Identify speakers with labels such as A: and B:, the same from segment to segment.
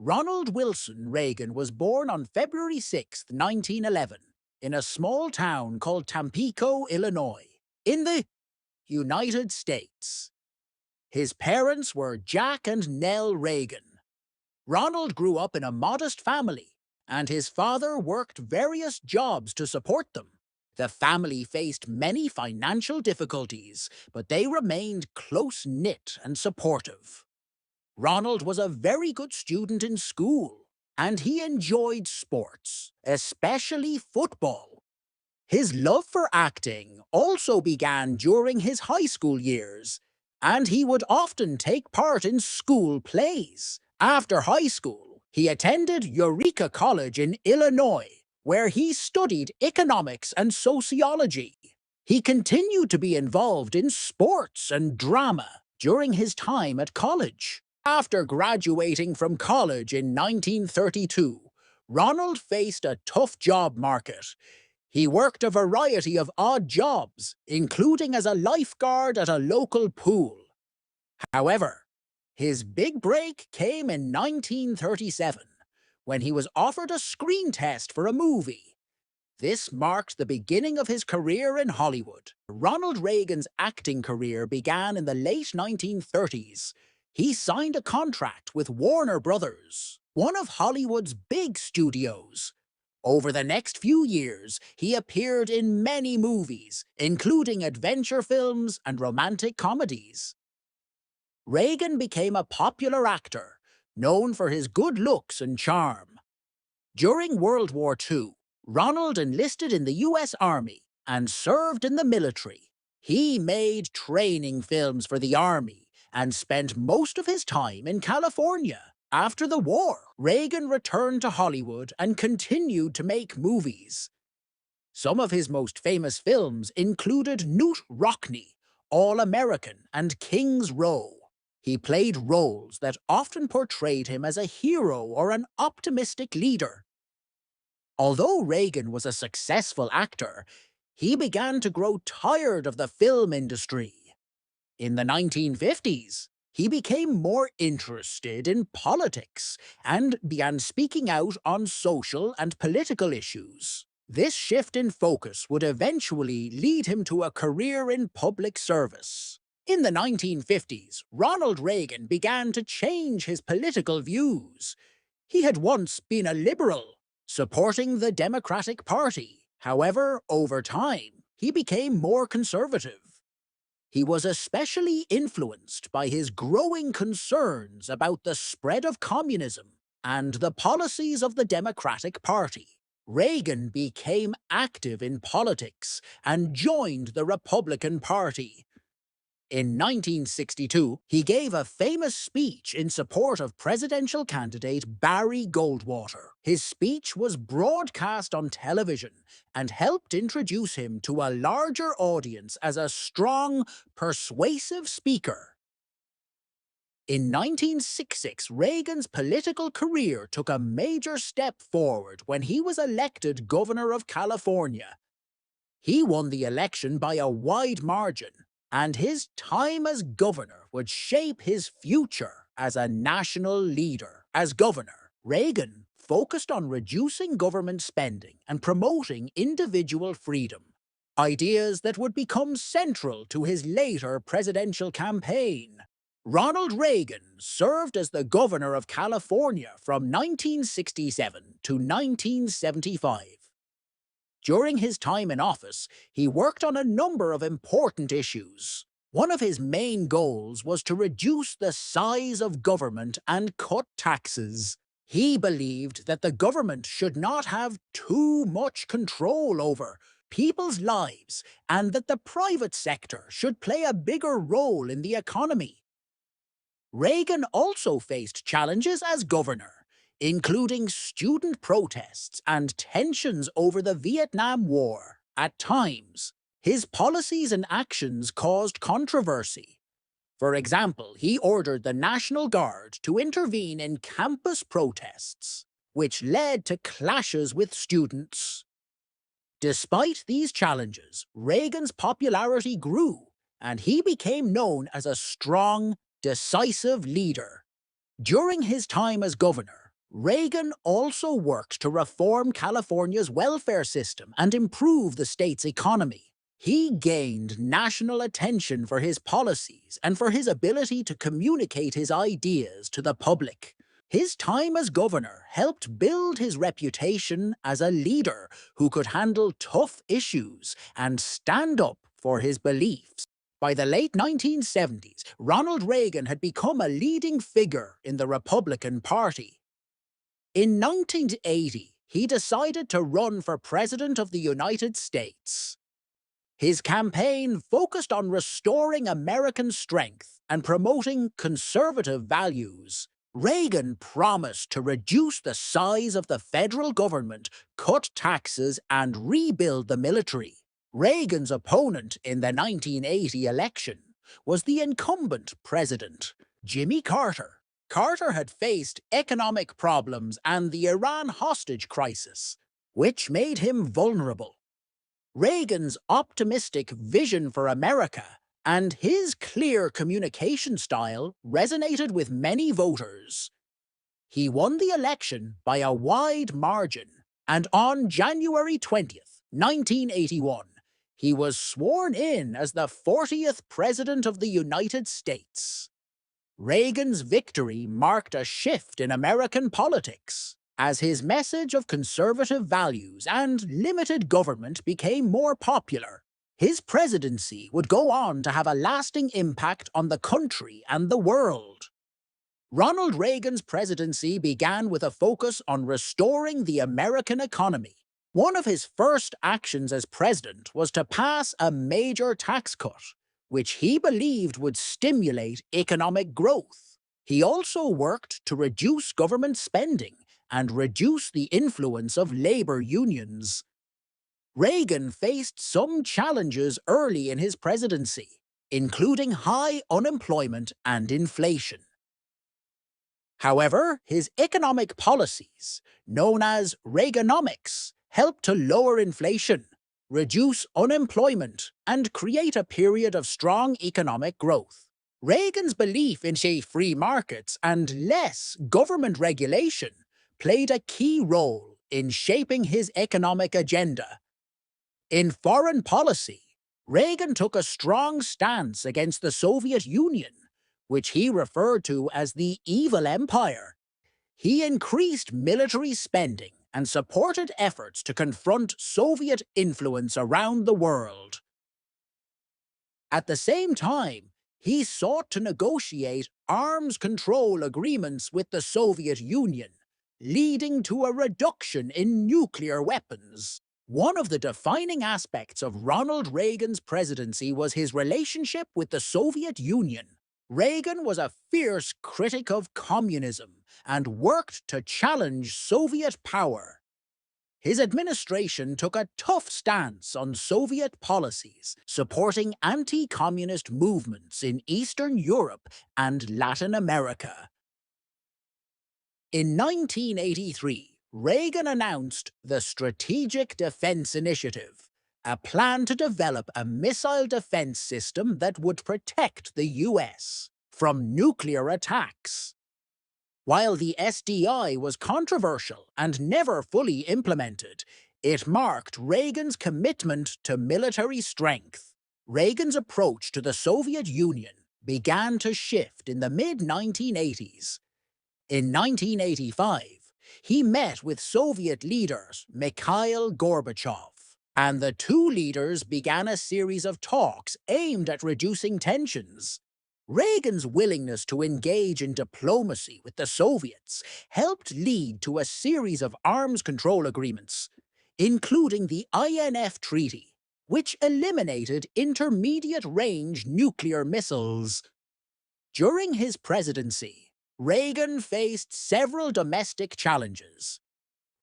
A: Ronald Wilson Reagan was born on February 6, 1911, in a small town called Tampico, Illinois, in the United States. His parents were Jack and Nell Reagan. Ronald grew up in a modest family, and his father worked various jobs to support them. The family faced many financial difficulties, but they remained close-knit and supportive. Ronald was a very good student in school, and he enjoyed sports, especially football. His love for acting also began during his high school years, and he would often take part in school plays. After high school, he attended Eureka College in Illinois, where he studied economics and sociology. He continued to be involved in sports and drama during his time at college. After graduating from college in 1932, Ronald faced a tough job market. He worked a variety of odd jobs, including as a lifeguard at a local pool. However, his big break came in 1937, when he was offered a screen test for a movie. This marked the beginning of his career in Hollywood. Ronald Reagan's acting career began in the late 1930s. He signed a contract with Warner Brothers, one of Hollywood's big studios. Over the next few years, he appeared in many movies, including adventure films and romantic comedies. Reagan became a popular actor, known for his good looks and charm. During World War II, Ronald enlisted in the U.S. Army and served in the military. He made training films for the Army and spent most of his time in California. After the war, Reagan returned to Hollywood and continued to make movies. Some of his most famous films included Newt Rockney, All-American, and King's Row. He played roles that often portrayed him as a hero or an optimistic leader. Although Reagan was a successful actor, he began to grow tired of the film industry. In the 1950s, he became more interested in politics and began speaking out on social and political issues. This shift in focus would eventually lead him to a career in public service. In the 1950s, Ronald Reagan began to change his political views. He had once been a liberal, supporting the Democratic Party. However, over time, he became more conservative. He was especially influenced by his growing concerns about the spread of communism and the policies of the Democratic Party. Reagan became active in politics and joined the Republican Party. In 1962, he gave a famous speech in support of presidential candidate Barry Goldwater. His speech was broadcast on television and helped introduce him to a larger audience as a strong, persuasive speaker. In 1966, Reagan's political career took a major step forward when he was elected governor of California. He won the election by a wide margin, and his time as governor would shape his future as a national leader. As governor, Reagan focused on reducing government spending and promoting individual freedom, ideas that would become central to his later presidential campaign. Ronald Reagan served as the governor of California from 1967 to 1975. During his time in office, he worked on a number of important issues. One of his main goals was to reduce the size of government and cut taxes. He believed that the government should not have too much control over people's lives and that the private sector should play a bigger role in the economy. Reagan also faced challenges as governor, including student protests and tensions over the Vietnam War. At times, his policies and actions caused controversy. For example, he ordered the National Guard to intervene in campus protests, which led to clashes with students. Despite these challenges, Reagan's popularity grew, and he became known as a strong, decisive leader. During his time as governor, Reagan also worked to reform California's welfare system and improve the state's economy. He gained national attention for his policies and for his ability to communicate his ideas to the public. His time as governor helped build his reputation as a leader who could handle tough issues and stand up for his beliefs. By the late 1970s, Ronald Reagan had become a leading figure in the Republican Party. In 1980, he decided to run for President of the United States. His campaign focused on restoring American strength and promoting conservative values. Reagan promised to reduce the size of the federal government, cut taxes, and rebuild the military. Reagan's opponent in the 1980 election was the incumbent president, Jimmy Carter. Carter had faced economic problems and the Iran hostage crisis, which made him vulnerable. Reagan's optimistic vision for America and his clear communication style resonated with many voters. He won the election by a wide margin, and on January 20th, 1981, he was sworn in as the 40th President of the United States. Reagan's victory marked a shift in American politics, as his message of conservative values and limited government became more popular. His presidency would go on to have a lasting impact on the country and the world. Ronald Reagan's presidency began with a focus on restoring the American economy. One of his first actions as president was to pass a major tax cut, which he believed would stimulate economic growth. He also worked to reduce government spending and reduce the influence of labor unions. Reagan faced some challenges early in his presidency, including high unemployment and inflation. However, his economic policies, known as Reaganomics, helped to lower inflation, reduce unemployment, and create a period of strong economic growth. Reagan's belief in free markets and less government regulation played a key role in shaping his economic agenda. In foreign policy, Reagan took a strong stance against the Soviet Union, which he referred to as the evil empire. He increased military spending and supported efforts to confront Soviet influence around the world. At the same time, he sought to negotiate arms control agreements with the Soviet Union, leading to a reduction in nuclear weapons. One of the defining aspects of Ronald Reagan's presidency was his relationship with the Soviet Union. Reagan was a fierce critic of communism and worked to challenge Soviet power. His administration took a tough stance on Soviet policies, supporting anti-communist movements in Eastern Europe and Latin America. In 1983, Reagan announced the Strategic Defense Initiative, a plan to develop a missile defense system that would protect the US from nuclear attacks. While the SDI was controversial and never fully implemented, it marked Reagan's commitment to military strength. Reagan's approach to the Soviet Union began to shift in the mid-1980s. In 1985, he met with Soviet leaders Mikhail Gorbachev, and the two leaders began a series of talks aimed at reducing tensions. Reagan's willingness to engage in diplomacy with the Soviets helped lead to a series of arms control agreements, including the INF Treaty, which eliminated intermediate-range nuclear missiles. During his presidency, Reagan faced several domestic challenges.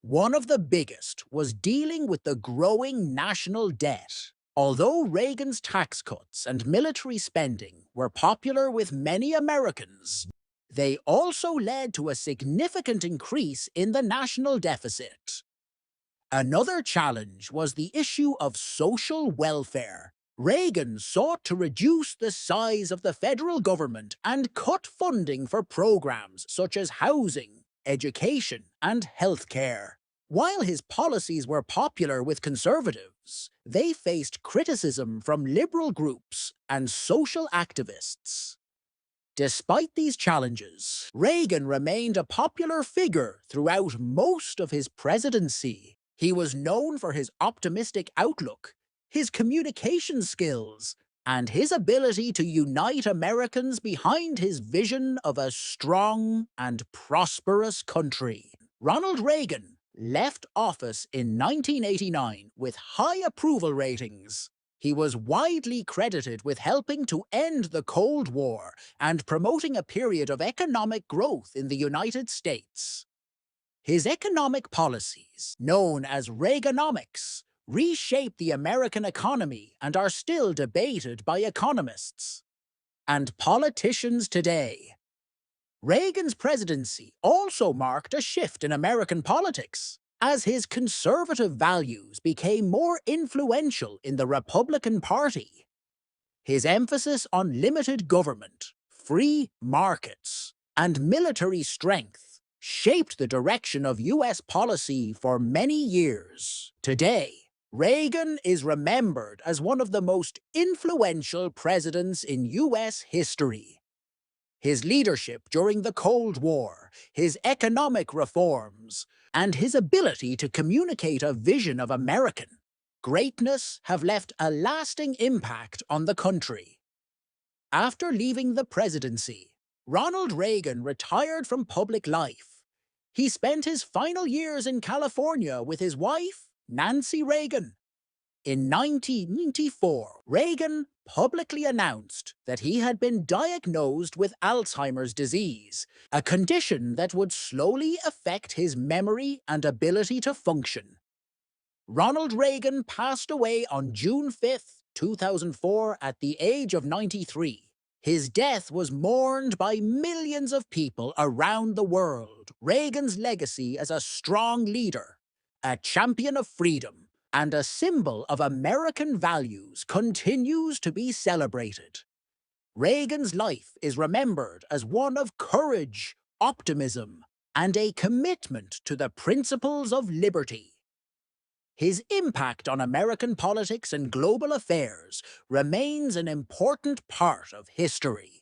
A: One of the biggest was dealing with the growing national debt. Although Reagan's tax cuts and military spending were popular with many Americans, they also led to a significant increase in the national deficit. Another challenge was the issue of social welfare. Reagan sought to reduce the size of the federal government and cut funding for programs such as housing, education, and healthcare. While his policies were popular with conservatives, they faced criticism from liberal groups and social activists. Despite these challenges, Reagan remained a popular figure throughout most of his presidency. He was known for his optimistic outlook, his communication skills, and his ability to unite Americans behind his vision of a strong and prosperous country. Ronald Reagan left office in 1989 with high approval ratings. He was widely credited with helping to end the Cold War and promoting a period of economic growth in the United States. His economic policies, known as Reaganomics, reshaped the American economy and are still debated by economists and politicians today. Reagan's presidency also marked a shift in American politics, as his conservative values became more influential in the Republican Party. His emphasis on limited government, free markets, and military strength shaped the direction of U.S. policy for many years. Today, Reagan is remembered as one of the most influential presidents in U.S. history. His leadership during the Cold War, his economic reforms, and his ability to communicate a vision of American greatness have left a lasting impact on the country. After leaving the presidency, Ronald Reagan retired from public life. He spent his final years in California with his wife, Nancy Reagan. In 1994, Reagan publicly announced that he had been diagnosed with Alzheimer's disease, a condition that would slowly affect his memory and ability to function. Ronald Reagan passed away on June 5, 2004, at the age of 93. His death was mourned by millions of people around the world. Reagan's legacy as a strong leader, a champion of freedom, and a symbol of American values continues to be celebrated. Reagan's life is remembered as one of courage, optimism, and a commitment to the principles of liberty. His impact on American politics and global affairs remains an important part of history.